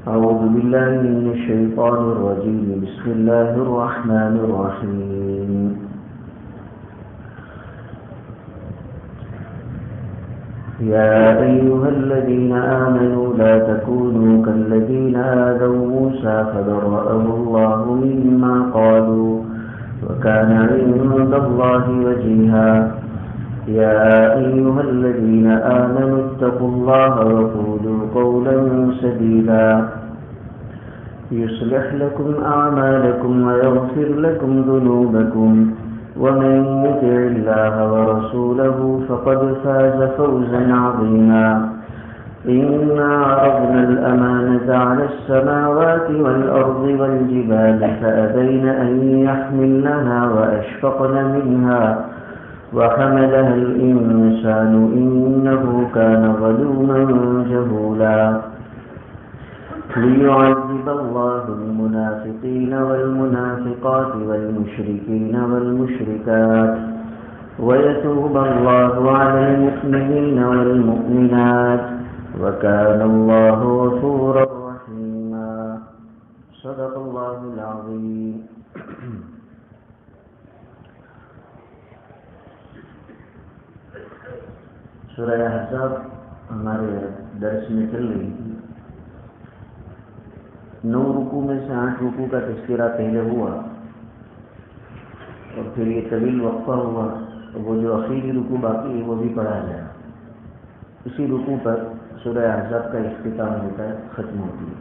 أعوذ بالله من الشيطان الرجيم. بسم الله الرحمن الرحيم. يا أيها الذين آمنوا لا تكونوا كالذين آذوا موسى فبرأه الله مما قالوا وكان عند الله وجيها. يا أيها الذين آمنوا اتقوا الله وقولوا قولا سديدا يصلح لكم أعمالكم ويغفر لكم ذنوبكم ومن يطع الله ورسوله فقد فاز فوزا عظيما. إنا عرضنا الأمانة على السماوات والأرض والجبال فأبين أن يحملنها وأشفقن منها وحملها الإنسان إنه كان ظلوما جهولا. ليعذب الله المنافقين والمنافقات والمشركين والمشركات ويتوب الله على المؤمنين والمؤمنات وكان الله غفورا رحيما. صدق الله العظيم. سورہ احزاب ہمارے درس میں چل رہی تھی. 9 رکوع میں سے 8 رکوع کا تذکرہ پہلے ہوا اور پھر یہ طویل وقفہ ہوا. وہ جو اخیری رکوع باقی ہے وہ بھی پڑھا جائے. اسی رکوع پر سورہ احزاب کا اختتام ہوتا ہے، ختم ہوتی ہے.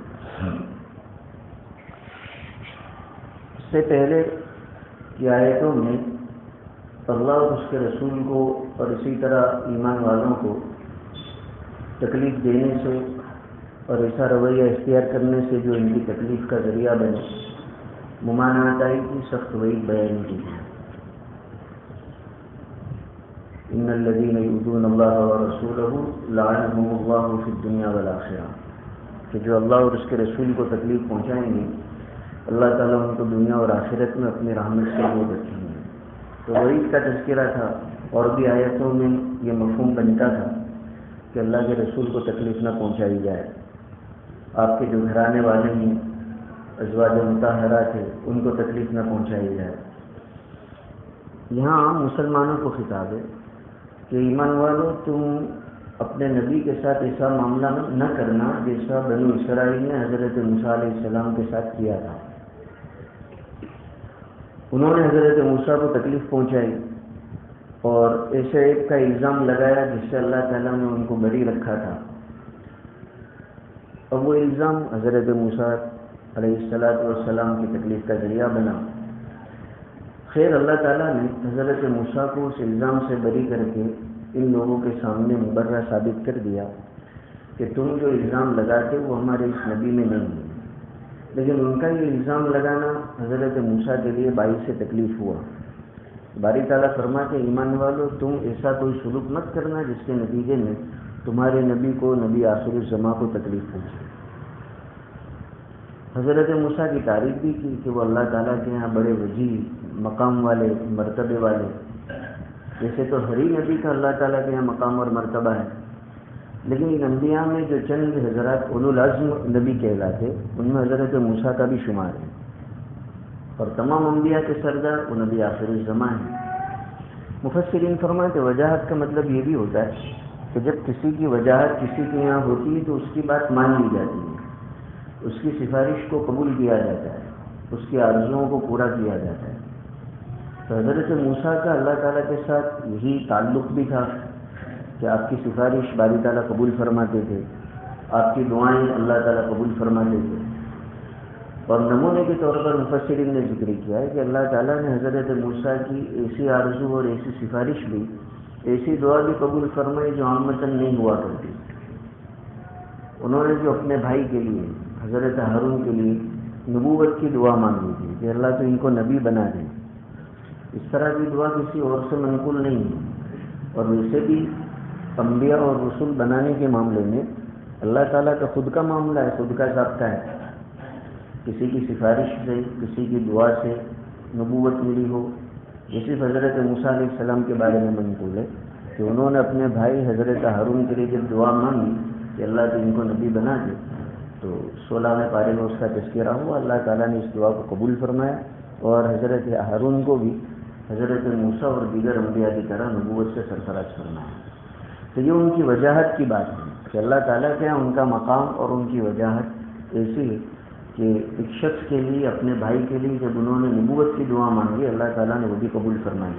اس سے پہلے کی آیتوں میں اللہ اور اس کے رسول کو اور اسی طرح ایمان والوں کو تکلیف دینے سے اور ایسا رویہ اختیار کرنے سے جو ان کی تکلیف کا ذریعہ بنے ممانعت آئی کی سخت وعید بیان کی. ان الذين يؤذون الله ورسوله لعنهم الله في الدنيا والآخرة، کہ جو اللہ اور اس کے رسول کو تکلیف پہنچائیں گے اللہ تعالیٰ ان کو دنیا اور آخرت میں اپنی رحمت سے دور رکھیں گے. تو وعید کا تذکرہ تھا اور بھی آیتوں میں یہ مفہوم بنتا تھا کہ اللہ کے رسول کو تکلیف نہ پہنچائی جائے. آپ کے جو گھرانے والے ہیں، ازواج مطہرات ہیں، ان کو تکلیف نہ پہنچائی جائے. یہاں عام مسلمانوں کو خطاب ہے کہ ایمان والو تم اپنے نبی کے ساتھ ایسا معاملہ نہ کرنا جیسا بنو اسرائیل نے حضرت موسیٰ علیہ السلام کے ساتھ کیا تھا. انہوں نے حضرت موسیٰ کو تکلیف پہنچائی اور ایسے ایک کا الزام لگایا جس سے اللہ تعالیٰ نے ان کو بری رکھا تھا. اور وہ الزام حضرت موسیٰ علیہ السلام کی تکلیف کا ذریعہ بنا. خیر اللہ تعالیٰ نے حضرت موسیٰ کو اس الزام سے بری کر کے ان لوگوں کے سامنے مبرہ ثابت کر دیا کہ تم جو الزام لگاتے وہ ہمارے اس نبی میں نہیں ہے. لیکن ان کا یہ الزام لگانا حضرت موسیٰ کے لیے باعث سے تکلیف ہوا. باری تعالیٰ فرماتے ایمان والو تم ایسا کوئی سلوک مت کرنا جس کے نتیجے میں تمہارے نبی کو، نبی آخر الزماں کو تکلیف پہنچے. حضرت موسیٰ کی تعریف بھی کی کہ وہ اللہ تعالیٰ کے یہاں بڑے وجیح مقام والے، مرتبے والے. جیسے تو ہر ہی نبی کا اللہ تعالیٰ کے یہاں مقام اور مرتبہ ہے، لیکن ان انبیاء میں جو چند حضرات اولو العزم نبی کہلاتے ان میں حضرت موسیٰ کا بھی شمار ہے. اور تمام انبیاء کے سردار وہ نبی آخر الزمان ہیں. مفسرین فرماتے وجاہت کا مطلب یہ بھی ہوتا ہے کہ جب کسی کی وجاہت کسی کے یہاں ہوتی ہے تو اس کی بات مان لی جاتی ہے، اس کی سفارش کو قبول کیا جاتا ہے، اس کی آرزوؤں کو پورا کیا جاتا ہے. تو حضرت موسیٰ کا اللہ تعالیٰ کے ساتھ یہی تعلق بھی تھا کہ آپ کی سفارش باری تعالیٰ قبول فرماتے تھے، آپ کی دعائیں اللہ تعالیٰ قبول فرماتے تھے. اور نمونے کے طور پر مفسرین نے ذکر کیا ہے کہ اللہ تعالیٰ نے حضرت موسیٰ کی ایسی آرزو اور ایسی سفارش بھی، ایسی دعا بھی قبول فرمائی جو عامةً نہیں ہوا کرتی. انہوں نے جو اپنے بھائی کے لیے حضرت ہارون کے لیے نبوت کی دعا مانگی تھی کہ اللہ تو ان کو نبی بنا دے، اس طرح کی دعا کسی اور سے منقول نہیں ہے. اور ویسے بھی انبیاء اور رسول بنانے کے معاملے میں اللہ تعالیٰ کا خود کا معاملہ ہے، خود کا ضابطہ ہے. کسی کی سفارش سے، کسی کی دعا سے نبوت ملی ہو. یہ صرف حضرت موسیٰ علیہ السلام کے بارے میں منقول ہے کہ انہوں نے اپنے بھائی حضرت ہارون کے لیے جب دعا مانگی کہ اللہ تو ان کو نبی بنا دے، تو 16ویں پارے میں اس کا تذکرہ ہوا، اللہ تعالیٰ نے اس دعا کو قبول فرمایا اور حضرت ہارون کو بھی حضرت موسیٰ اور دیگر انبیاء کی طرح نبوت سے سرفراز فرمایا۔ تو یہ ان کی وجاہت کی بات ہے کہ اللہ تعالیٰ کے یہاں ان کا مقام اور ان کی وجاہت ایسی ہے کہ ایک شخص کے لیے، اپنے بھائی کے لیے جب انہوں نے نبوت کی دعا مانگی، اللہ تعالیٰ نے وہ بھی قبول فرمائی۔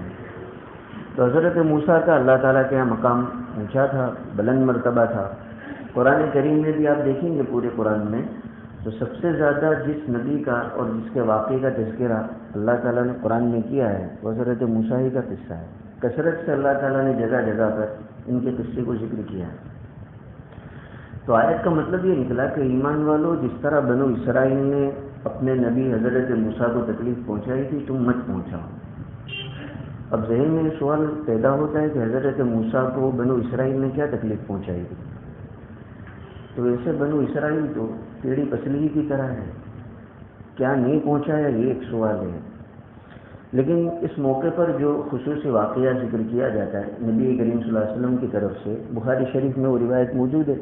تو حضرت موسیٰ کا اللہ تعالیٰ کے یہاں مقام اونچا تھا، بلند مرتبہ تھا۔ قرآن کریم میں بھی آپ دیکھیں گے پورے قرآن میں تو سب سے زیادہ جس نبی کا اور جس کے واقعے کا تذکرہ اللہ تعالیٰ نے قرآن میں کیا ہے وہ حضرت موسیٰ ہی کا قصہ ہے۔ کثرت سے اللہ تعالیٰ نے جگہ جگہ پر ان کے قصے کو ذکر کیا ہے۔ تو آیت کا مطلب یہ نکلا کہ ایمان والو، جس طرح بنو اسرائیل نے اپنے نبی حضرت موسیٰ کو تکلیف پہنچائی تھی، تم مت پہنچاؤ۔ اب ذہن میں یہ سوال پیدا ہوتا ہے کہ حضرت موسیٰ کو بنو اسرائیل نے کیا تکلیف پہنچائی تھی؟ تو ویسے بنو اسرائیل تو ٹیڑھی پسلی کی طرح ہے، کیا نہیں پہنچایا یہ ایک سوال ہے۔ لیکن اس موقع پر جو خصوصی واقعہ ذکر کیا جاتا ہے نبی کریم صلی اللہ علیہ وسلم کی طرف سے، بخاری شریف میں وہ روایت موجود ہے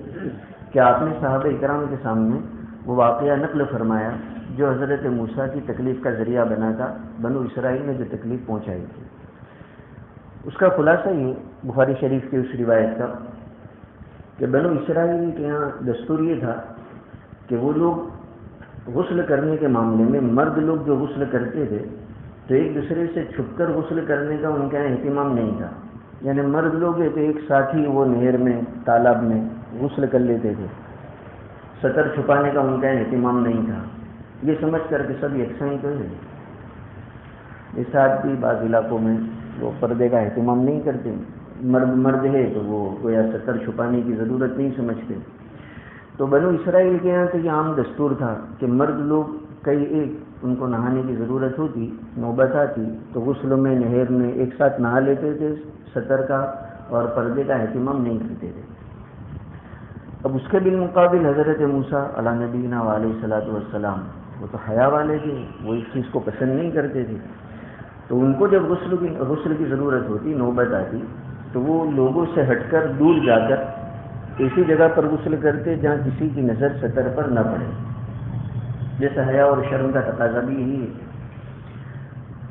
کہ آپ نے صحابہ اکرام کے سامنے وہ واقعہ نقل فرمایا جو حضرت موسیٰ کی تکلیف کا ذریعہ بنا تھا، بنو اسرائیل نے جو تکلیف پہنچائی تھی۔ اس کا خلاصہ یہ بخاری شریف کی اس روایت کا کہ بنو اسرائیل کے یہاں دستور یہ تھا کہ وہ لوگ غسل کرنے کے معاملے میں، مرد لوگ جو غسل کرتے تھے تو ایک دوسرے سے چھپ کر غسل کرنے کا ان کا اہتمام نہیں تھا، یعنی مرد لوگ تو ایک ساتھ ہی وہ نہر میں، تالاب میں غسل کر لیتے تھے، ستر چھپانے کا ان کا اہتمام نہیں تھا، یہ سمجھ کر کہ سب یکساں ہی تو ہے۔ اس ساتھ بھی بعض علاقوں میں وہ پردے کا اہتمام نہیں کرتے، مرد ہے تو وہ گویا ستر چھپانے کی ضرورت نہیں سمجھتے۔ تو بنو اسرائیل کے یہاں تو یہ عام دستور تھا کہ مرد لوگ کئی ایک ان کو نہانے کی ضرورت ہوتی، نوبت آتی تو غسل میں، نہر میں ایک ساتھ نہا لیتے تھے، ستر کا اور پردے کا اہتمام نہیں کرتے تھے۔ اب اس کے بالمقابل حضرت موسیٰ علیہ نبینا علیہ الصلوۃ والسلام وہ تو حیا والے تھے، وہ اس چیز کو پسند نہیں کرتے تھے، تو ان کو جب غسل کی ضرورت ہوتی، نوبت آتی تو وہ لوگوں سے ہٹ کر دور جا کر ایسی جگہ پر غسل کرتے جہاں کسی کی نظر ستر پر نہ پڑے، جیسا حیا اور شرم کا تقاضا بھی یہی ہے۔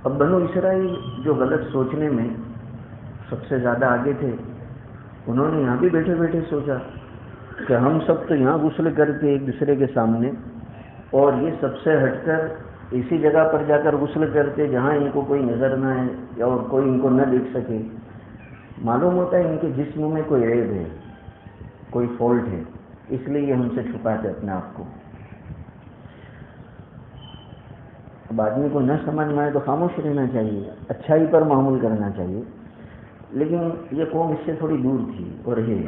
اب بنو اسرائیل جو غلط سوچنے میں سب سے زیادہ آگے تھے، انہوں نے یہاں بھی بیٹھے بیٹھے سوچا کہ ہم سب تو یہاں غسل کرتے ایک دوسرے کے سامنے، اور یہ سب سے ہٹ کر اسی جگہ پر جا کر غسل کرتے جہاں ان کو کوئی نظر نہ ہے اور کوئی ان کو نہ دیکھ سکے۔ معلوم ہوتا ہے ان کے جسم میں کوئی عیب ہے، کوئی فالٹ ہے، اس لیے یہ ہم سے چھپاتے اپنے آپ کو۔ اب آدمی کو نہ سمجھ میں آئے تو خاموش رہنا چاہیے، اچھائی پر معمول کرنا چاہیے، لیکن یہ قوم اس سے تھوڑی دور تھی اور ہے،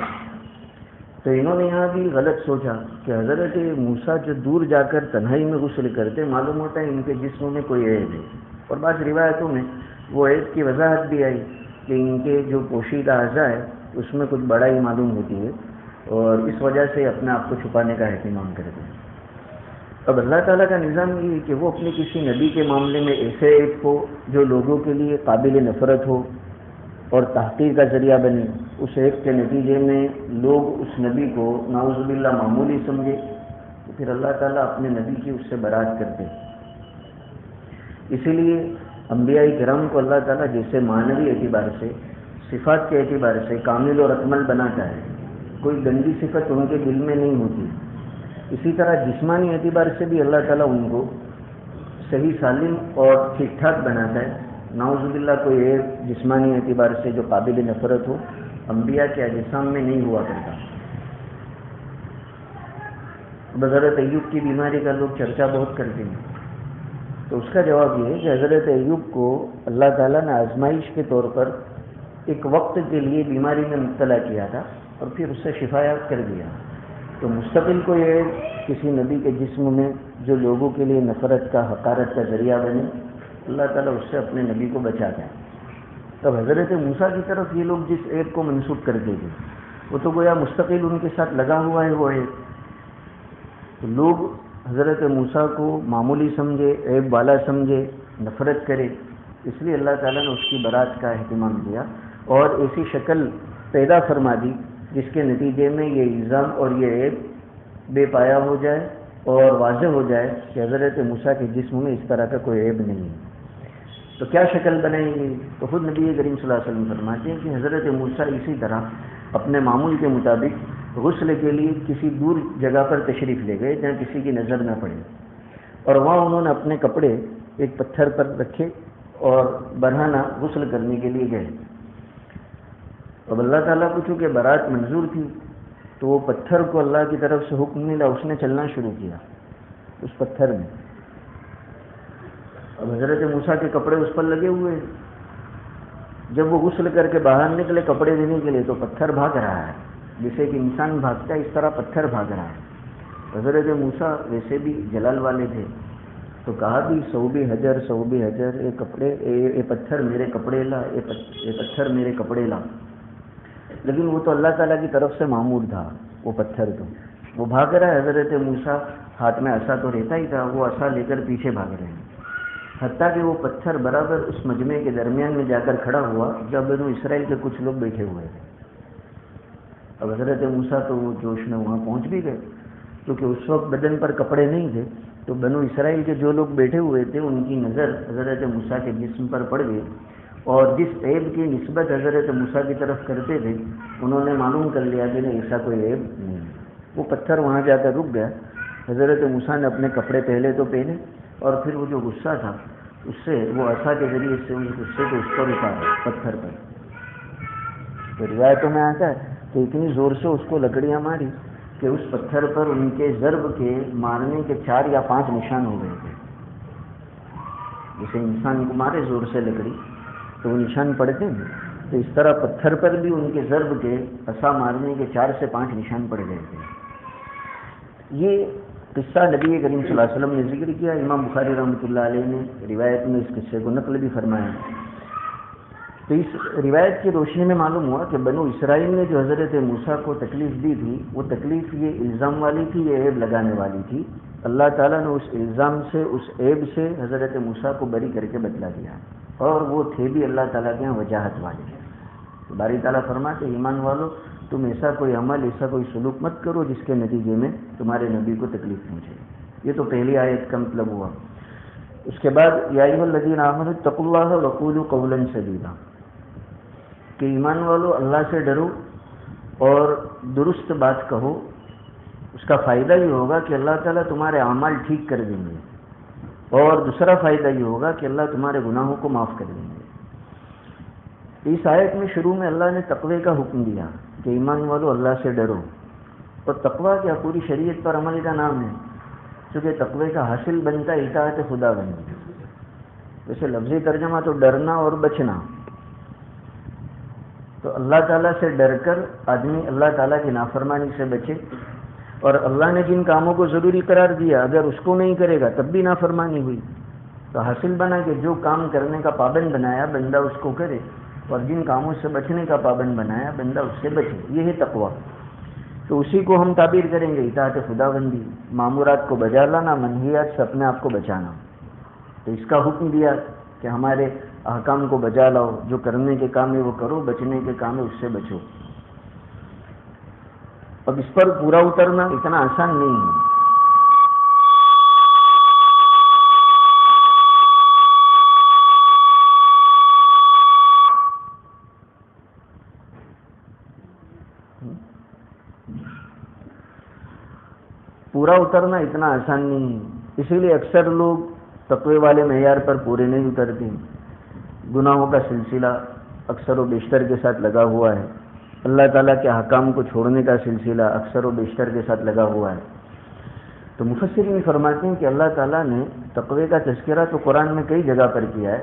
تو انہوں نے یہاں بھی غلط سوچا کہ حضرت موسیٰ جو دور جا کر تنہائی میں غسل کرتے، معلوم ہوتا ہے ان کے جسم میں کوئی عیب ہے، اور بعض روایتوں میں وہ عیب کی وضاحت بھی آئی کہ ان کے جو پوشیدہ اعضاء ہے اس میں کچھ بڑائی معلوم ہوتی ہے اور اس وجہ سے اپنے آپ کو چھپانے کا اہتمام کرتے ہیں۔ اب اللہ تعالیٰ کا نظام یہ ہے کہ وہ اپنے کسی نبی کے معاملے میں ایسے عیب ہو جو لوگوں کے لیے قابل نفرت ہو اور تحقیر کا ذریعہ بنے، اس عیب کے نتیجے میں لوگ اس نبی کو نعوذ باللہ معمولی سمجھے، تو پھر اللہ تعالیٰ اپنے نبی کی اس سے برات کرتے۔ اسی لیے انبیاء کرام کو اللہ تعالیٰ جیسے معنوی اعتبار سے، صفات کے اعتبار سے کامل اور اکمل بناتا ہے، کوئی گندی صفت ان کے دل میں نہیں ہوتی، اسی طرح جسمانی اعتبار سے بھی اللہ تعالیٰ ان کو صحیح سالم اور ٹھیک ٹھاک بناتا ہے۔ نعوذ باللہ کوئی عیب جسمانی اعتبار سے جو قابل نفرت ہو انبیاء کے اجسام میں نہیں ہوا کرتا۔ حضرت ایوب کی بیماری کا لوگ چرچا بہت کرتے ہیں، تو اس کا جواب یہ ہے کہ حضرت ایوب کو اللہ تعالیٰ نے آزمائش کے طور پر ایک وقت کے لیے بیماری میں مبتلا کیا تھا اور پھر اس سے شفا یاب کر دیا۔ تو مستقل کو یہ کسی نبی کے جسم میں جو لوگوں کے لیے نفرت کا، حقارت کا ذریعہ بنے، اللہ تعالیٰ اس سے اپنے نبی کو بچاتا ہے۔ تب حضرت موسیٰ کی طرف یہ لوگ جس عیب کو منسوب کرتے تھے وہ تو گویا مستقل ان کے ساتھ لگا ہوا ہے وہ عیب، تو لوگ حضرت موسیٰ کو معمولی سمجھے، عیب والا سمجھے، نفرت کرے، اس لیے اللہ تعالیٰ نے اس کی برات کا اہتمام کیا اور ایسی شکل پیدا فرما دی جس کے نتیجے میں یہ الزام اور یہ عیب بے پایا ہو جائے اور واضح ہو جائے کہ حضرت موسیٰ کے جسم میں اس طرح کا کوئی عیب نہیں ہے، تو کیا شکل بنائیں گے؟ تو خود نبی کریم صلی اللہ علیہ وسلم فرماتے ہیں کہ حضرت موسیٰ اسی طرح اپنے معمول کے مطابق غسل کے لیے کسی دور جگہ پر تشریف لے گئے جہاں کسی کی نظر نہ پڑے، اور وہاں انہوں نے اپنے کپڑے ایک پتھر پر رکھے اور برہنہ غسل کرنے کے لیے گئے۔ اب اللہ تعالیٰ کو چونکہ برات منظور تھی تو وہ پتھر کو اللہ کی طرف سے حکم ملا، اس نے چلنا شروع کیا اس پتھر میں۔ اب حضرت موسیٰ کے کپڑے اس پر لگے ہوئے، جب وہ غسل کر کے باہر نکلے کپڑے دینے کے لیے تو پتھر بھاگ رہا ہے، جیسے کہ انسان بھاگتا ہے اس طرح پتھر بھاگ رہا ہے۔ حضرت موسیٰ ویسے بھی جلال والے تھے تو کہا بھی صوبی حجر صوبی حجر، اے پتھر میرے کپڑے لا، اے پتھر میرے کپڑے لا، لیکن وہ تو اللہ تعالیٰ کی طرف سے معمور تھا، وہ پتھر تو وہ بھاگ رہا ہے۔ حضرت موسیٰ ہاتھ میں عصا تو رہتا ہی تھا، وہ عصا لے کر پیچھے بھاگ رہے ہیں، حتیٰ کہ وہ پتھر برابر اس مجمع کے درمیان میں جا کر کھڑا ہوا جب بنو اسرائیل کے کچھ لوگ بیٹھے ہوئے تھے۔ اب حضرت موسیٰ تو وہ جوش میں وہاں پہنچ بھی گئے، کیونکہ اس وقت بدن پر کپڑے نہیں تھے، تو بنو اسرائیل کے جو لوگ بیٹھے ہوئے تھے ان کی نظر حضرت موسیٰ کے جسم پر پڑ گئی، اور جس عیب کی نسبت حضرت موسیٰ کی طرف کرتے تھے انہوں نے معلوم کر لیا کہ نہیں، ایسا کوئی عیب نہیں۔ وہ پتھر وہاں جا کر رک گیا۔ حضرت موسیٰ نے اپنے کپڑے پہلے تو پہنے، اور پھر وہ جو غصہ تھا اس سے وہ عصا کے ذریعے سے اس غصے کو اس پر اتارا پتھر پر۔ تو روایتوں میں آتا ہے کہ اتنی زور سے اس کو لکڑیاں ماری کہ اس پتھر پر ان کے ضرب کے مارنے کے 4 یا 5 نشان ہو گئے تھے۔ جیسے انسان کو مارے زور سے لکڑی تو وہ نشان پڑتے ہیں، تو اس طرح پتھر پر بھی ان کے ضرب کے عصا مارنے کے 4 سے 5 نشان پڑ گئے تھے۔ یہ قصہ نبی کریم صلی اللہ علیہ وسلم نے ذکر کیا، امام بخاری رحمۃ اللہ علیہ نے روایت میں اس قصے کو نقل بھی فرمایا۔ تو اس روایت کی روشنی میں معلوم ہوا کہ بنو اسرائیل نے جو حضرت موسیٰ کو تکلیف دی تھی وہ تکلیف یہ الزام والی تھی، یہ عیب لگانے والی تھی۔ اللہ تعالیٰ نے اس الزام سے، اس عیب سے حضرت موسیٰ کو بری کر کے بدلا دیا، اور وہ تھے بھی اللہ تعالیٰ کے یہاں وجاہت والے۔ تو باری تعالیٰ فرماتے ایمان والو تم ایسا کوئی عمل، ایسا کوئی سلوک مت کرو جس کے نتیجے میں تمہارے نبی کو تکلیف پہنچے۔ یہ تو پہلی آیت کا مطلب ہوا۔ اس کے بعد یا ایھا الذین آمنوا اتقوا اللہ وقولوا قولا سدیدا، کہ ایمان والو اللہ سے ڈرو اور درست بات کہو۔ اس کا فائدہ یہ ہوگا کہ اللہ تعالیٰ تمہارے اعمال ٹھیک کر دیں گے، اور دوسرا فائدہ یہ ہوگا کہ اللہ تمہارے گناہوں کو معاف کر دیں گے۔ اس آیت میں شروع میں اللہ نے تقوی کا حکم دیا کہ ایمان والو اللہ سے ڈرو، اور تقوی کیا پوری شریعت پر عمل کا نام ہے، چونکہ تقوی کا حاصل بنتا ہے اطاعت خدا بندی۔ ویسے لفظی ترجمہ تو ڈرنا اور بچنا، تو اللہ تعالیٰ سے ڈر کر آدمی اللہ تعالیٰ کی نافرمانی سے بچے، اور اللہ نے جن کاموں کو ضروری قرار دیا اگر اس کو نہیں کرے گا تب بھی نافرمانی ہوئی، تو حاصل بنا کہ جو کام کرنے کا پابند بنایا بندہ اس کو کرے، اور جن کاموں سے بچنے کا پابند بنایا بندہ اس سے بچے۔ یہ ہے تقویٰ۔ تو اسی کو ہم تعبیر کریں گے اطاعت خدا بندی، مامورات کو بجا لانا، منہیات سے اپنے آپ کو بچانا۔ تو اس کا حکم دیا کہ ہمارے احکام کو بجا لاؤ، جو کرنے کے کام ہے وہ کرو، بچنے کے کام ہے اس سے بچو۔ اب اس پر پورا اترنا اتنا آسان نہیں ہے۔ پورا اترنا اتنا آسان نہیں ہے، اسی لیے اکثر لوگ تقوی والے معیار پر پورے نہیں اترتے۔ گناہوں کا سلسلہ اکثر و بیشتر کے ساتھ لگا ہوا ہے، اللہ تعالیٰ کے احکام کو چھوڑنے کا سلسلہ اکثر و بیشتر کے ساتھ لگا ہوا ہے۔ تو مفسرین فرماتے ہیں کہ اللہ تعالیٰ نے تقوی کا تذکرہ تو قرآن میں کئی جگہ پر کیا ہے،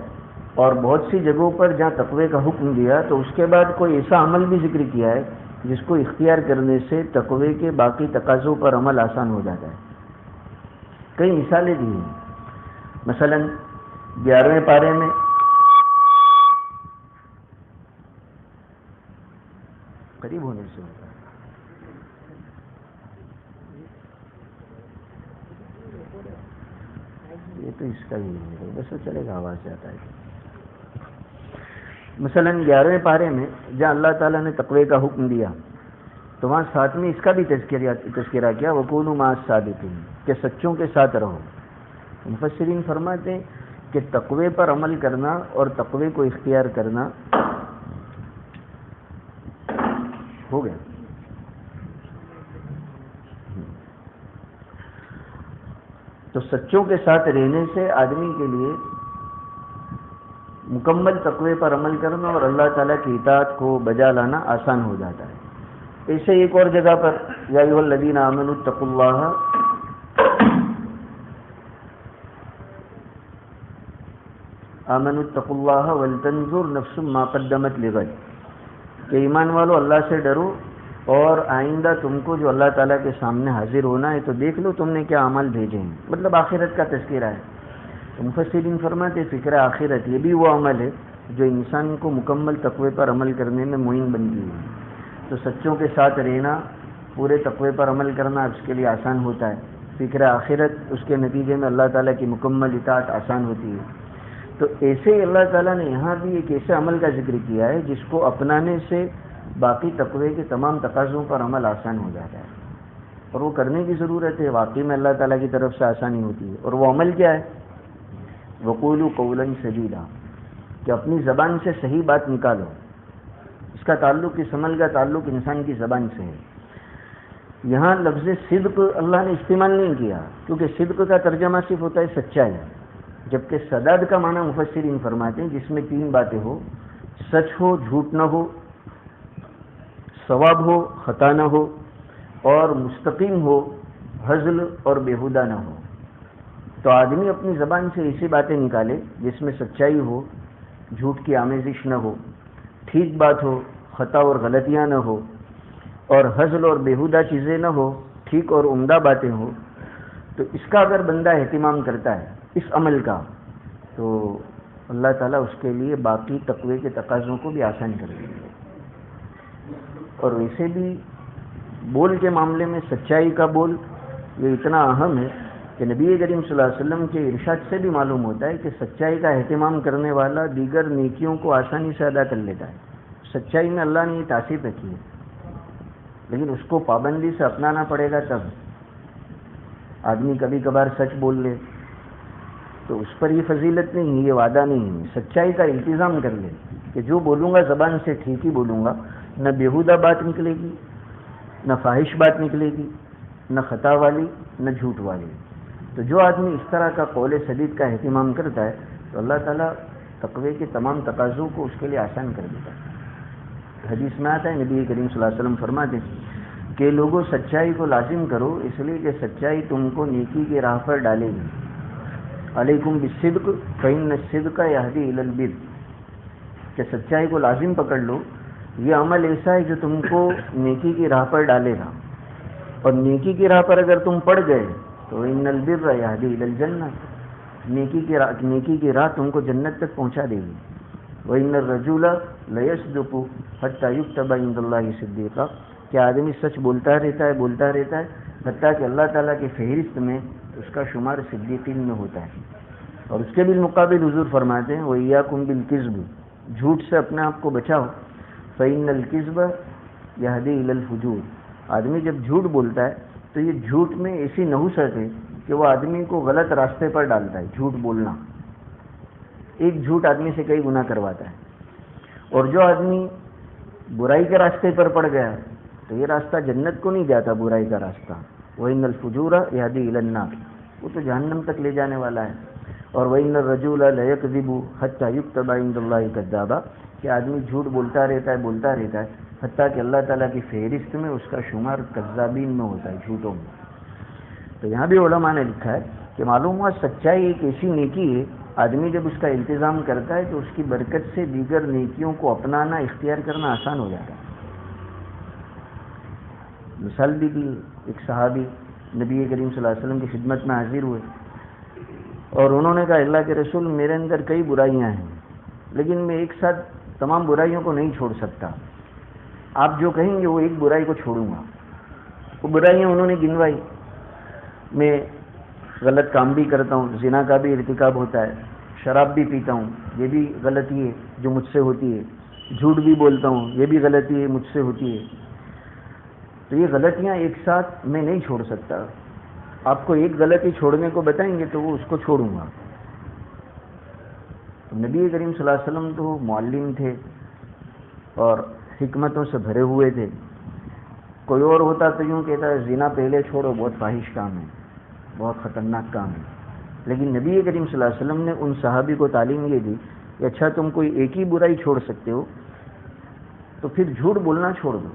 اور بہت سی جگہوں پر جہاں تقوی کا حکم دیا تو اس کے بعد کوئی ایسا عمل بھی ذکر کیا ہے جس کو اختیار کرنے سے تقوی کے باقی تقاضوں پر عمل آسان ہو جاتا ہے۔ کئی مثالیں دی ہیں، مثلا 11ویں پارے میں قریب ہونے سے ہوتا ہے، یہ تو اس کا ہی ہے، بس چلے گا، آواز جاتا ہے۔ مثلا 11ویں پارے میں جہاں اللہ تعالیٰ نے تقوی کا حکم دیا تو وہاں ساتھ میں اس کا بھی تذکرہ کیا، وَكُونُوا مَعَ الصَّادِقِينَ، کہ سچوں کے ساتھ رہو۔ مفسرین فرماتے ہیں کہ تقوی پر عمل کرنا اور تقوی کو اختیار کرنا ہو گیا۔ تو سچوں کے ساتھ رہنے سے آدمی کے لیے مکمل تقوی پر عمل کرنا اور اللہ تعالیٰ کی اطاعت کو بجا لانا آسان ہو جاتا ہے۔ ایسے ایک اور جگہ پر یا ایھا الذین آمنوا اتقوا اللہ ولتنظر نفس ما قدمت لغد، کہ ایمان والو اللہ سے ڈرو اور آئندہ تم کو جو اللہ تعالیٰ کے سامنے حاضر ہونا ہے تو دیکھ لو تم نے کیا عمل بھیجے ہیں، مطلب آخرت کا تذکرہ ہے۔ تو مفسرین فرماتے فکر آخرت یہ بھی وہ عمل ہے جو انسان کو مکمل تقوی پر عمل کرنے میں معین بنتی ہے۔ تو سچوں کے ساتھ رہنا، پورے تقوی پر عمل کرنا اس کے لیے آسان ہوتا ہے، فکر آخرت اس کے نتیجے میں اللہ تعالیٰ کی مکمل اطاعت آسان ہوتی ہے۔ تو ایسے ہی اللہ تعالیٰ نے یہاں بھی ایک ایسے عمل کا ذکر کیا ہے جس کو اپنانے سے باقی تقوی کے تمام تقاضوں پر عمل آسان ہو جاتا ہے، اور وہ کرنے کی ضرورت ہے، واقعی میں اللہ تعالیٰ کی طرف سے آسانی ہوتی ہے۔ اور وہ عمل کیا ہے؟ وَقُولُوا قَوْلًا سَدِيدًا، کہ اپنی زبان سے صحیح بات نکالو۔ اس کا تعلق، اس عمل کا تعلق انسان کی زبان سے ہے۔ یہاں لفظ صدق اللہ نے استعمال نہیں کیا، کیونکہ صدق کا ترجمہ صرف ہوتا ہے سچائی، جبکہ صداد کا معنی مفسرین فرماتے ہیں جس میں تین باتیں ہو، سچ ہو، جھوٹ نہ ہو، ثواب ہو، خطا نہ ہو، اور مستقیم ہو، ہزل اور بیہودہ نہ ہو۔ تو آدمی اپنی زبان سے ایسی باتیں نکالے جس میں سچائی ہو، جھوٹ کی آمیزش نہ ہو، ٹھیک بات ہو، خطا اور غلطیاں نہ ہو، اور ہزل اور بیہودہ چیزیں نہ ہو، ٹھیک اور عمدہ باتیں ہو۔ تو اس کا اگر بندہ اہتمام کرتا ہے اس عمل کا، تو اللہ تعالیٰ اس کے لیے باقی تقوی کے تقاضوں کو بھی آسان کر دیں گے۔ اور ویسے بھی بول کے معاملے میں سچائی کا بول یہ اتنا اہم ہے کہ نبی کریم صلی اللہ علیہ وسلم کے ارشاد سے بھی معلوم ہوتا ہے کہ سچائی کا اہتمام کرنے والا دیگر نیکیوں کو آسانی سے ادا کر لیتا ہے۔ سچائی میں اللہ نے یہ تاثیر رکھی ہے، لیکن اس کو پابندی سے اپنانا پڑے گا۔ تب آدمی کبھی کبھار سچ بول لے تو اس پر یہ فضیلت نہیں ہے، یہ وعدہ نہیں ہے۔ سچائی کا التزام کر لے کہ جو بولوں گا زبان سے ٹھیک ہی بولوں گا، نہ بیہودہ بات نکلے گی، نہ فاحش بات نکلے گی، نہ خطا والی، نہ جھوٹ والی۔ تو جو آدمی اس طرح کا قول سدید کا اہتمام کرتا ہے تو اللہ تعالیٰ تقوی کے تمام تقاضوں کو اس کے لیے آسان کر دیتا ہے۔ حدیث میں آتا ہے نبی کریم صلی اللہ علیہ وسلم فرماتے ہیں کہ لوگوں سچائی کو لازم کرو، اس لیے کہ سچائی تم کو نیکی کی راہ پر ڈالے گی۔ علیکم بالصدق فإن الصدق یہدی الی البر، کہ سچائی کو لازم پکڑ لو، یہ عمل ایسا ہے جو تم کو نیکی کی راہ پر ڈالے گا، اور نیکی کی راہ پر اگر تم پڑ گئے تو ان البر یہدی الی الجنہ، نیکی کی راہ تم کو جنت تک پہنچا دے گی۔ وَإِنَّ الرَّجُلَ لَيَصْدُقُ حَتَّى يُكْتَبَ عِندَ اللَّهِ صِدِّيقًا، کہ آدمی سچ بولتا رہتا ہے حتیٰ کہ اللہ تعالیٰ کی فہرست میں اس کا شمار صدیقین میں ہوتا ہے۔ اور اس کے بالمقابل حضور فرماتے ہیں وَإِيَّاكُمْ بِالْكِذْبِ، جھوٹ سے اپنے آپ کو بچاؤ، فَإِنَّ الْكِذْبَ يَهْدِي إِلَى الْفُجُورِ، آدمی جب جھوٹ بولتا ہے تو یہ جھوٹ میں ایسی نحوست ہے کہ وہ آدمی کو غلط راستے پر ڈالتا ہے۔ جھوٹ بولنا، ایک جھوٹ آدمی سے کئی گناہ کرواتا ہے، اور جو آدمی برائی کے راستے پر پڑ گیا تو یہ راستہ جنت کو نہیں جاتا، برائی کا راستہ، وَإِنَّ الْفُجُورَ يَهْدِي إِلَى النَّارِ، وہ تو جہنم تک لے جانے والا ہے۔ اور وَإِنَّ الرَّجُلَ لَيَكْذِبُ حَتَّى يُكْتَبَ عِندَ اللَّهِ كَذَّابًا، کہ آدمی جھوٹ بولتا رہتا ہے حتیٰ کہ اللہ تعالیٰ کی فہرست میں اس کا شمار کذابین میں ہوتا ہے، جھوٹوں میں۔ تو یہاں بھی علماء نے لکھا ہے کہ معلوم ہوا سچائی ایک ایسی نیکی ہے، آدمی جب اس کا التزام کرتا ہے تو اس کی برکت سے دیگر نیکیوں کو اپنانا، اختیار کرنا آسان ہو جاتا ہے۔ مثال بھی دی، ایک صحابی نبی کریم صلی اللہ علیہ وسلم کی خدمت میں حاضر ہوئے اور انہوں نے کہا اللہ کے رسول میرے اندر کئی برائیاں ہیں، لیکن میں ایک ساتھ تمام برائیوں کو نہیں چھوڑ سکتا، آپ جو کہیں گے وہ ایک برائی کو چھوڑوں گا۔ وہ برائیاں انہوں نے گنوائی، میں غلط کام بھی کرتا ہوں، زنا کا بھی ارتکاب ہوتا ہے، شراب بھی پیتا ہوں، یہ بھی غلطی ہے جو مجھ سے ہوتی ہے، جھوٹ بھی بولتا ہوں، یہ بھی غلطی ہے مجھ سے ہوتی ہے، تو یہ غلطیاں ایک ساتھ میں نہیں چھوڑ سکتا. آپ کو ایک غلطی چھوڑنے کو بتائیں گے تو وہ اس کو چھوڑوں گا. نبی کریم صلی اللہ علیہ وسلم تو معلم تھے اور حکمتوں سے بھرے ہوئے تھے. کوئی اور ہوتا تو یوں کہتا ہے زنا پہلے چھوڑو، بہت فاحش کام ہے، بہت خطرناک کام ہے. لیکن نبی کریم صلی اللہ علیہ وسلم نے ان صحابی کو تعلیم یہ دی کہ اچھا تم کوئی ایک ہی برائی چھوڑ سکتے ہو تو پھر جھوٹ بولنا چھوڑ دو.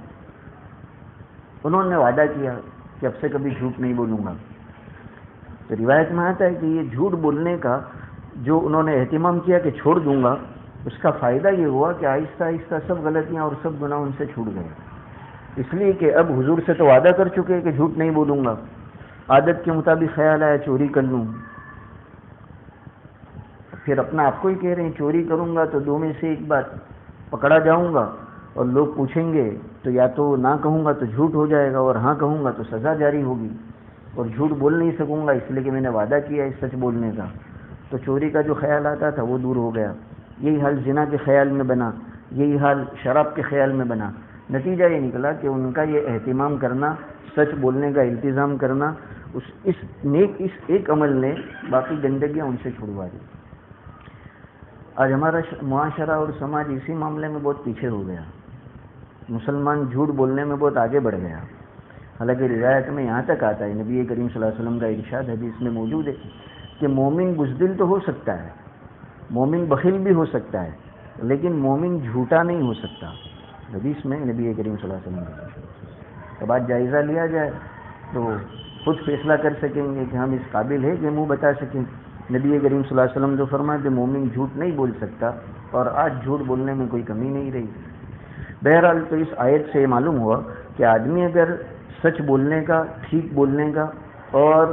انہوں نے وعدہ کیا کہ اب سے کبھی جھوٹ نہیں بولوں گا. تو روایت میں آتا ہے کہ یہ جھوٹ بولنے کا جو انہوں نے اہتمام کیا کہ چھوڑ دوں گا، اس کا فائدہ یہ ہوا کہ آہستہ آہستہ سب غلطیاں اور سب گناہ ان سے چھوٹ گئے. اس لیے کہ اب حضور سے تو وعدہ کر چکے کہ جھوٹ نہیں بولوں گا. عادت کے مطابق خیال آیا چوری کر لوں، پھر اپنا آپ کو ہی کہہ رہے ہیں چوری کروں گا تو دو میں سے ایک بات پکڑا جاؤں گا اور لوگ پوچھیں گے تو یا تو نہ کہوں گا تو جھوٹ ہو جائے گا اور ہاں کہوں گا تو سزا جاری ہوگی، اور جھوٹ بول نہیں سکوں گا اس لیے کہ میں نے وعدہ کیا ہے سچ بولنے کا. تو چوری کا جو خیال آتا تھا وہ دور ہو گیا. یہی حال زنا کے خیال میں بنا، یہی حال شراب کے خیال میں بنا. نتیجہ یہ نکلا کہ ان کا یہ اہتمام کرنا، سچ بولنے کا التزام کرنا، اس ایک عمل نے باقی گندگیاں ان سے چھڑوا دی. آج ہمارا معاشرہ اور سماج اسی معاملے میں بہت پیچھے ہو گیا. مسلمان جھوٹ بولنے میں بہت آگے بڑھ گیا. حالانکہ روایت میں یہاں تک آتا ہے، نبی کریم صلی اللہ علیہ وسلم کا ارشاد حدیث میں موجود ہے کہ مومن بزدل تو ہو سکتا ہے، مومن بخیل بھی ہو سکتا ہے، لیکن مومن جھوٹا نہیں ہو سکتا. حدیث میں نبی کریم صلی اللہ علیہ وسلم کا. اب آج جائزہ لیا جائے تو خود فیصلہ کر سکیں گے کہ ہم اس قابل ہے کہ منہ بتا سکیں. نبی کریم صلی اللہ علیہ وسلم جو فرمایا کہ مومن جھوٹ نہیں بول سکتا، اور آج جھوٹ بولنے میں کوئی کمی نہیں رہی. بہرحال تو اس آیت سے یہ معلوم ہوا کہ آدمی اگر سچ بولنے کا، ٹھیک بولنے کا اور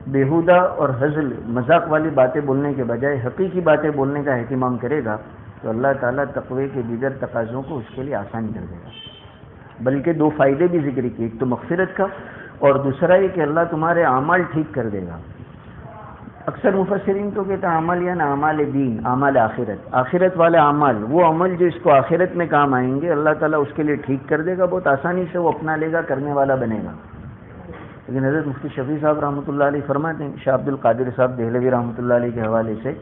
بیہودہ اور ہزل مذاق والی باتیں بولنے کے بجائے حقیقی باتیں بولنے کا اہتمام کرے گا تو اللہ تعالیٰ تقوی کے دیگر تقاضوں کو اس کے لیے آسان کر دے گا. بلکہ دو فائدے بھی ذکر کیے، ایک تو مغفرت کا اور دوسرا یہ کہ اللہ تمہارے اعمال ٹھیک کر دے گا. اکثر مفسرین تو کہتے ہیں اعمال یا نا اعمال دین، اعمال آخرت، آخرت والے اعمال، وہ عمل جو اس کو آخرت میں کام آئیں گے اللہ تعالیٰ اس کے لیے ٹھیک کر دے گا، بہت آسانی سے وہ اپنا لے گا، کرنے والا بنے گا. لیکن حضرت مفتی شفیع صاحب رحمۃ اللہ علیہ فرماتے ہیں، شاہ عبد القادر صاحب دہلوی رحمۃ اللہ علیہ کے حوالے سے،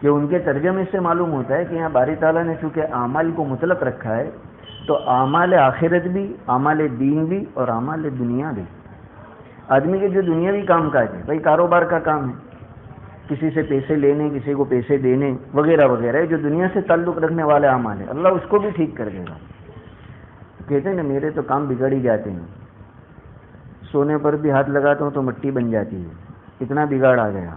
کہ ان کے ترجمے سے معلوم ہوتا ہے کہ یہاں باری تعالیٰ نے چونکہ اعمال کو مطلق رکھا ہے تو اعمال آخرت بھی، اعمال دین بھی اور اعمال دنیا بھی. آدمی کے جو دنیاوی کام کاج ہے، بھائی کاروبار کا کام ہے، کسی سے پیسے لینے، کسی کو پیسے دینے وغیرہ وغیرہ، جو دنیا سے تعلق رکھنے والے اعمال ہیں، اللہ اس کو بھی ٹھیک کر دے گا. کہتے ہیں نا میرے تو کام بگڑ ہی جاتے ہیں، سونے پر بھی ہاتھ لگاتا ہوں تو مٹی بن جاتی ہے، اتنا بگاڑ آ گیا.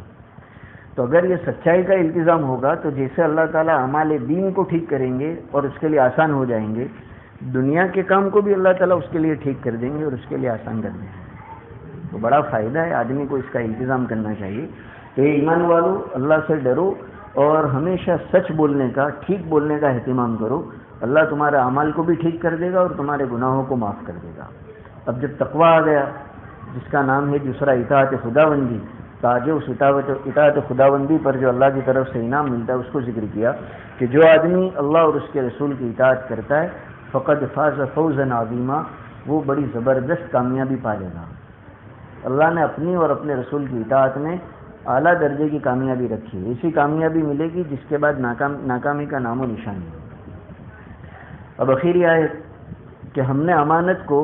تو اگر یہ سچائی کا التزام ہوگا تو جیسے اللہ تعالیٰ اعمال دین کو ٹھیک کریں گے اور اس کے لیے آسان ہو جائیں گے، دنیا کے کام کو بھی اللہ تعالیٰ اس کے لیے ٹھیک کر دیں گے اور اس کے لیے آسان کر دیں گے. تو بڑا فائدہ ہے، آدمی کو اس کا التزام کرنا چاہیے. تو یہ ایمان والو، اللہ سے ڈرو اور ہمیشہ سچ بولنے کا، ٹھیک بولنے کا اہتمام کرو. اللہ تمہارے اعمال کو بھی ٹھیک کر دے گا اور تمہارے گناہوں کو معاف کر دے گا. اب جب تقویٰ آ گیا جس کا نام ہے دوسرا اطاعت خداوندی، تو آگے اس اطاعت خداوندی پر جو اللہ کی طرف سے انعام ملتا ہے اس کو ذکر کیا کہ جو آدمی اللہ اور اس کے رسول کی اطاعت کرتا ہے فقد فاز فوزا عظیما، وہ بڑی زبردست کامیابی پا لے گا. اللہ نے اپنی اور اپنے رسول کی اطاعت میں اعلیٰ درجے کی کامیابی رکھی ہے. ایسی کامیابی ملے گی جس کے بعد ناکامی کا نام و نشان نہیں. اب آخری آیت کہ ہم نے امانت کو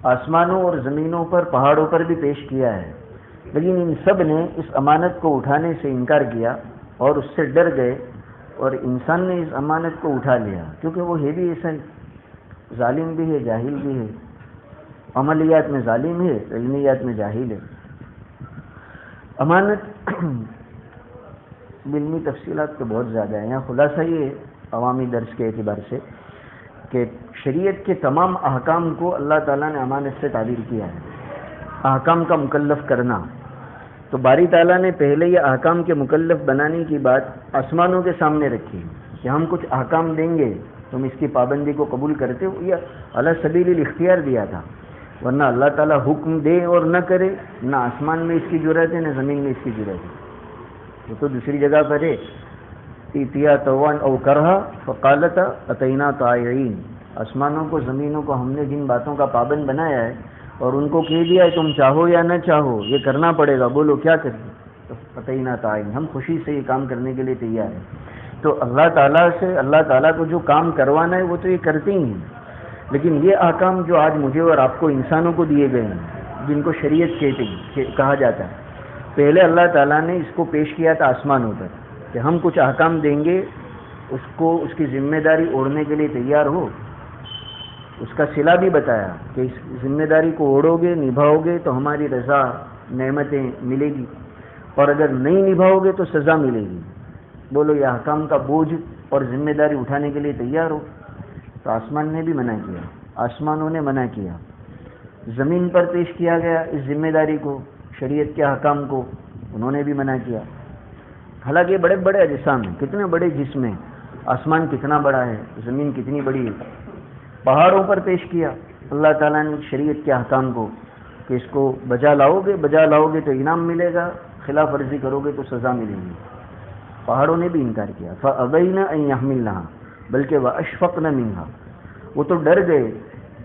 آسمانوں اور زمینوں پر، پہاڑوں پر بھی پیش کیا ہے، لیکن ان سب نے اس امانت کو اٹھانے سے انکار کیا اور اس سے ڈر گئے، اور انسان نے اس امانت کو اٹھا لیا کیونکہ وہ ہے بھی ایسا ظالم بھی ہے، جاہل بھی ہے. عملیات میں ظالم ہے، علمیات میں جاہل ہے. امانت علمی تفصیلات تو بہت زیادہ ہیں. یہاں خلاصہ یہ ہے عوامی درس کے اعتبار سے کہ شریعت کے تمام احکام کو اللہ تعالیٰ نے امانت سے تعبیر کیا ہے. احکام کا مکلف کرنا، تو باری تعالیٰ نے پہلے یہ احکام کے مکلف بنانے کی بات آسمانوں کے سامنے رکھی کہ ہم کچھ احکام دیں گے، تم اس کی پابندی کو قبول کرتے ہو، یہ علی سبیل الاختیار دیا تھا. ورنہ اللہ تعالیٰ حکم دے اور نہ کرے، نہ آسمان میں اس کی جرأت ہے نہ زمین میں اس کی جرأت ہے. وہ تو دوسری جگہ پر ہے، اتیا توان او کرہا فقالتا اتینا طائعین، آسمانوں کو زمینوں کو ہم نے جن باتوں کا پابند بنایا ہے اور ان کو کہہ دیا ہے تم چاہو یا نہ چاہو یہ کرنا پڑے گا، بولو کیا کریں، تو قطعی نہ تعین ہم خوشی سے یہ کام کرنے کے لیے تیار ہیں۔ تو اللہ تعالیٰ سے اللہ تعالیٰ کو جو کام کروانا ہے وہ تو یہ کرتے ہی ہیں، لیکن یہ احکام جو آج مجھے اور آپ کو انسانوں کو دیے گئے ہیں جن کو شریعت کہا جاتا ہے، پہلے اللہ تعالیٰ نے اس کو پیش کیا تھا آسمانوں پر کہ ہم کچھ احکام دیں گے، اس کو اس کی ذمہ داری اوڑھنے کے لیے تیار ہو۔ اس کا صلہ بھی بتایا کہ اس ذمہ داری کو اوڑھو گے، نبھاؤ گے تو ہماری رضا نعمتیں ملے گی، اور اگر نہیں نبھاؤ گے تو سزا ملے گی۔ بولو یہ احکام کا بوجھ اور ذمہ داری اٹھانے کے لیے تیار ہو؟ تو آسمان نے بھی منع کیا، آسمانوں نے منع کیا، زمین پر پیش کیا گیا اس ذمہ داری کو، شریعت کے احکام کو، انہوں نے بھی منع کیا۔ حالانکہ بڑے بڑے اجسام ہیں، کتنے بڑے جسم ہیں، آسمان کتنا بڑا ہے، زمین کتنی بڑی ہے، پہاڑوں پر پیش کیا اللہ تعالیٰ نے شریعت کے احکام کو کہ اس کو بجا لاؤ گے تو انعام ملے گا، خلاف ورزی کرو گے تو سزا ملے گی۔ پہاڑوں نے بھی انکار کیا، فَأَبَيْنَ أَن يَحْمِلْنَهَا بلکہ وَأَشْفَقْنَ مِنْهَا، وہ تو ڈر گئے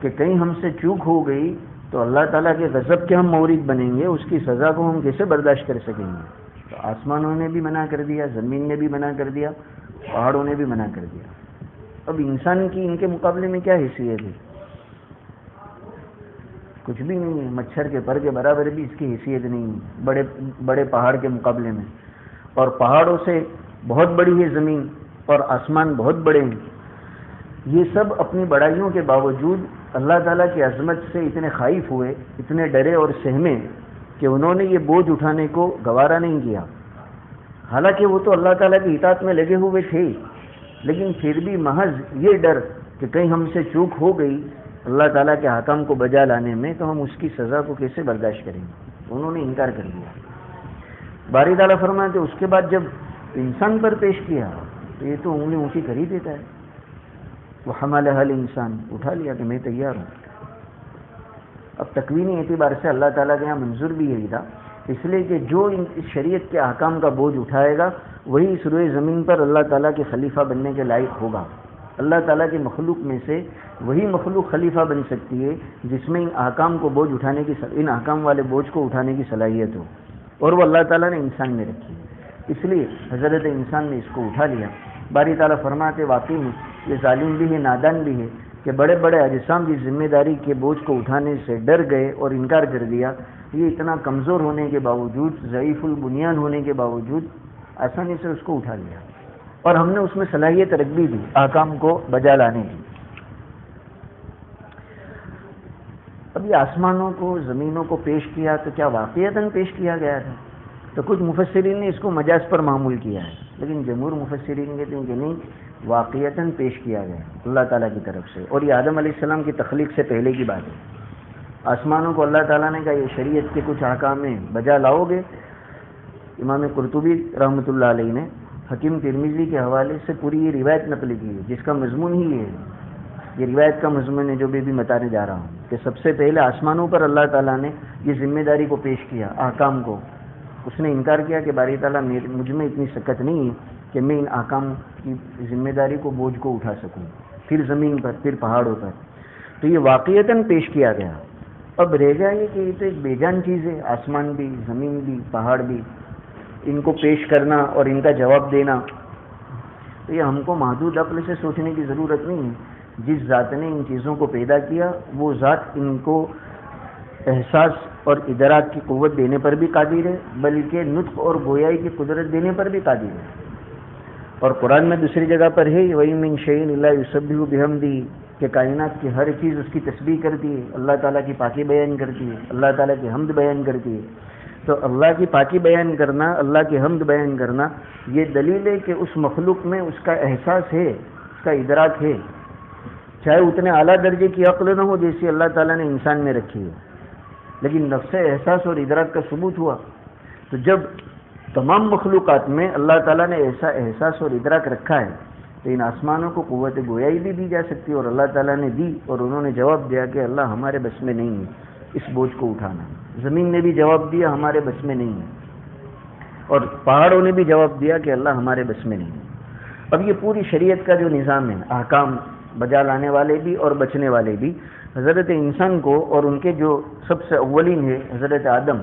کہ کہیں ہم سے چوک ہو گئی تو اللہ تعالیٰ کے غضب کے ہم مورد بنیں گے، اس کی سزا کو ہم کیسے برداشت کر سکیں گے۔ تو آسمانوں نے بھی منع کر دیا، زمین نے بھی منع کر دیا، پہاڑوں نے بھی منع کر دیا۔ اب انسان کی ان کے مقابلے میں کیا حیثیت ہے؟ کچھ بھی نہیں ہے، مچھر کے پر کے برابر بھی اس کی حیثیت نہیں ہے بڑے بڑے پہاڑ کے مقابلے میں، اور پہاڑوں سے بہت بڑی ہے زمین اور آسمان بہت بڑے ہیں۔ یہ سب اپنی بڑائیوں کے باوجود اللہ تعالیٰ کی عظمت سے اتنے خائف ہوئے، اتنے ڈرے اور سہمے کہ انہوں نے یہ بوجھ اٹھانے کو گوارا نہیں کیا۔ حالانکہ وہ تو اللہ تعالیٰ کی اطاعت میں لگے ہوئے تھے، لیکن پھر بھی محض یہ ڈر کہ کہیں ہم سے چوک ہو گئی اللہ تعالیٰ کے حکم کو بجا لانے میں تو ہم اس کی سزا کو کیسے برداشت کریں گے، انہوں نے انکار کر دیا۔ باری تعالیٰ فرماتے اس کے بعد جب انسان پر پیش کیا تو یہ تو انگلی اونچی کر ہی دیتا ہے، وہ حملہ الانسان، اٹھا لیا کہ میں تیار ہوں۔ اب تکوینی اعتبار سے اللہ تعالیٰ کے یہاں منظور بھی یہی تھا، اس لیے کہ جو اس شریعت کے احکام کا بوجھ اٹھائے گا وہی اس روئے زمین پر اللہ تعالیٰ کے خلیفہ بننے کے لائق ہوگا۔ اللہ تعالیٰ کی مخلوق میں سے وہی مخلوق خلیفہ بن سکتی ہے جس میں ان احکام کو بوجھ اٹھانے کی، ان احکام والے بوجھ کو اٹھانے کی صلاحیت ہو، اور وہ اللہ تعالیٰ نے انسان میں رکھی ہے، اس لیے حضرت انسان نے اس کو اٹھا لیا۔ باری تعالیٰ فرماتے واقعی میں یہ ظالم بھی ہے، نادان بھی ہے کہ بڑے بڑے اجسام کی ذمہ داری کے بوجھ کو اٹھانے سے ڈر گئے اور انکار کر دیا، یہ اتنا کمزور ہونے کے باوجود، ضعیف البنیان ہونے کے باوجود آسانی سے اس کو اٹھا لیا، اور ہم نے اس میں صلاحیت رکھ بھی دی احکام کو بجا لانے کی۔ اب یہ آسمانوں کو زمینوں کو پیش کیا تو کیا واقعتاً پیش کیا گیا تھا؟ تو کچھ مفسرین نے اس کو مجاز پر معمول کیا ہے، لیکن جمہور مفسرین کہتے ہیں کہ نہیں، واقعتاً پیش کیا گیا اللہ تعالیٰ کی طرف سے، اور یہ آدم علیہ السلام کی تخلیق سے پہلے کی بات ہے۔ آسمانوں کو اللہ تعالیٰ نے کہا یہ شریعت کے کچھ احکام ہیں بجا لاؤ گے۔ امام قرطبی رحمۃ اللہ علیہ نے حکیم ترمذی کے حوالے سے پوری یہ روایت نقل کی ہے جس کا مضمون ہی یہ ہے، یہ روایت کا مضمون ہے جو بھی بتانے جا رہا ہوں، کہ سب سے پہلے آسمانوں پر اللہ تعالیٰ نے یہ ذمہ داری کو پیش کیا، احکام کو۔ اس نے انکار کیا کہ باری تعالیٰ مجھ میں اتنی سکت نہیں ہے کہ میں ان احکام کی ذمہ داری کو بوجھ کو اٹھا سکوں، پھر زمین پر، پھر پہاڑوں پر، تو یہ واقعتاً پیش کیا گیا۔ اب رہ گیا یہ کہ یہ تو ایک بے جان چیز ہے، آسمان بھی، زمین بھی، پہاڑ بھی، ان کو پیش کرنا اور ان کا جواب دینا، تو یہ ہم کو محدود عقل سے سوچنے کی ضرورت نہیں ہے۔ جس ذات نے ان چیزوں کو پیدا کیا وہ ذات ان کو احساس اور ادراک کی قوت دینے پر بھی قادر ہے، بلکہ نطق اور گویائی کی قدرت دینے پر بھی قادر ہے۔ اور قرآن میں دوسری جگہ پر ہے وَإِن مِّن شَيْءٍ إِلَّا يُسَبِّحُ بِحَمْدِهِ، کہ کائنات کی ہر چیز اس کی تسبیح کرتی ہے، اللہ تعالیٰ کی پاکی بیان کرتی ہے، اللہ تعالیٰ کی حمد بیان کرتی ہے۔ تو اللہ کی پاکی بیان کرنا، اللہ کی حمد بیان کرنا، یہ دلیل ہے کہ اس مخلوق میں اس کا احساس ہے، اس کا ادراک ہے، چاہے اتنے اعلیٰ درجے کی عقل نہ ہو جیسی اللہ تعالیٰ نے انسان میں رکھی ہے، لیکن نفس احساس اور ادراک کا ثبوت ہوا۔ تو جب تمام مخلوقات میں اللہ تعالیٰ نے ایسا احساس اور ادراک رکھا ہے تو ان آسمانوں کو قوت گویائی بھی دی جا سکتی ہے، اور اللہ تعالیٰ نے دی، اور انہوں نے جواب دیا کہ اللہ ہمارے بس میں نہیں ہے اس بوجھ کو اٹھانا۔ زمین نے بھی جواب دیا ہمارے بس میں نہیں ہے، اور پہاڑوں نے بھی جواب دیا کہ اللہ ہمارے بس میں نہیں ہے۔ اب یہ پوری شریعت کا جو نظام ہے، احکام بجا لانے والے بھی اور بچنے والے بھی، حضرت انسان کو اور ان کے جو سب سے اولین ہے حضرت آدم،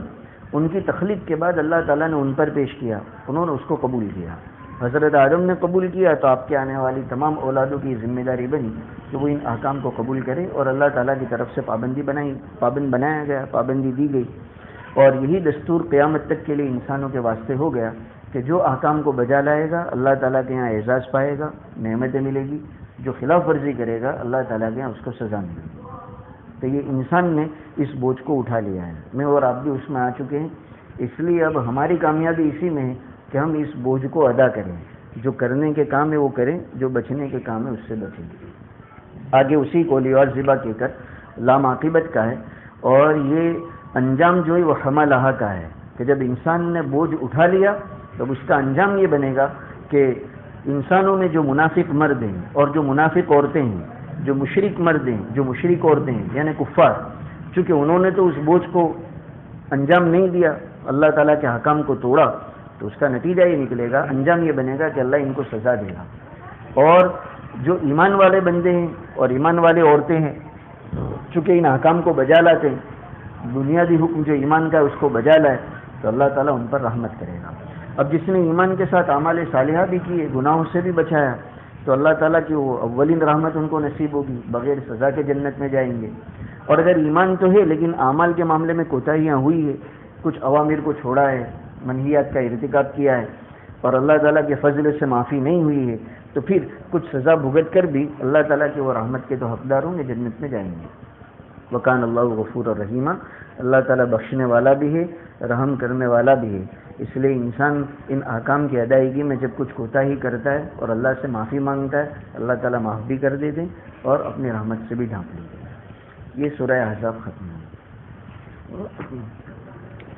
ان کی تخلیق کے بعد اللہ تعالیٰ نے ان پر پیش کیا، انہوں نے اس کو قبول کیا۔ حضرت آدم نے قبول کیا تو آپ کے آنے والی تمام اولادوں کی ذمہ داری بنی کہ وہ ان احکام کو قبول کرے، اور اللہ تعالیٰ کی طرف سے پابند بنایا گیا، پابندی دی گئی، اور یہی دستور قیامت تک کے لیے انسانوں کے واسطے ہو گیا کہ جو احکام کو بجا لائے گا اللہ تعالیٰ کے یہاں اعزاز پائے گا، نعمتیں ملے گی، جو خلاف ورزی کرے گا اللہ تعالیٰ کے یہاں اس کو سزا ملے گی۔ تو یہ انسان نے اس بوجھ کو اٹھا لیا ہے، میں اور آپ بھی اس میں آ چکے ہیں، اس لیے اب ہماری کامیابی اسی میں ہے کہ ہم اس بوجھ کو ادا کریں، جو کرنے کے کام ہے وہ کریں، جو بچنے کے کام ہے اس سے بچیں۔ آگے اسی کو لیواز ذبح کہہ کر لام عاقبت کا ہے، اور یہ انجام جو ہے وہ حملہ کا ہے کہ جب انسان نے بوجھ اٹھا لیا تب اس کا انجام یہ بنے گا کہ انسانوں میں جو منافق مرد ہیں اور جو منافق عورتیں ہیں، جو مشرک مرد ہیں، جو مشرک عورتیں ہیں یعنی کفار، چونکہ انہوں نے تو اس بوجھ کو انجام نہیں دیا، اللہ تعالیٰ کے حکام کو توڑا، تو اس کا نتیجہ یہ نکلے گا، انجام یہ بنے گا کہ اللہ ان کو سزا دے گا۔ اور جو ایمان والے بندے ہیں اور ایمان والے عورتیں ہیں، چونکہ ان حکام کو بجا لاتے ہیں، بنیادی حکم جو ایمان کا ہے اس کو بجا لائے تو اللہ تعالیٰ ان پر رحمت کرے گا۔ اب جس نے ایمان کے ساتھ اعمال صالحہ بھی کیے، گناہوں سے بھی بچایا، تو اللہ تعالیٰ کی وہ اولین رحمت ان کو نصیب ہوگی، بغیر سزا کے جنت میں جائیں گے۔ اور اگر ایمان تو ہے لیکن اعمال کے معاملے میں کوتاہیاں ہوئی ہے، کچھ اوامر کو چھوڑا ہے، منہیات کا ارتکاب کیا ہے، اور اللہ تعالیٰ کے فضل سے معافی نہیں ہوئی ہے، تو پھر کچھ سزا بھگت کر بھی اللہ تعالیٰ کی وہ رحمت کے تو حقدار ہوں گے، جنت میں جائیں گے۔ وکان اللہ غفور الرحیم، اللہ تعالیٰ بخشنے والا بھی ہے، رحم کرنے والا بھی ہے۔ اس لیے انسان ان احکام کی ادائیگی میں جب کچھ کوتاہی کرتا ہے اور اللہ سے معافی مانگتا ہے، اللہ تعالیٰ معاف بھی کر دیتے ہیں اور اپنی رحمت سے بھی ڈھانپ لیتے ہیں۔ یہ سورہ احزاب ختم ہے۔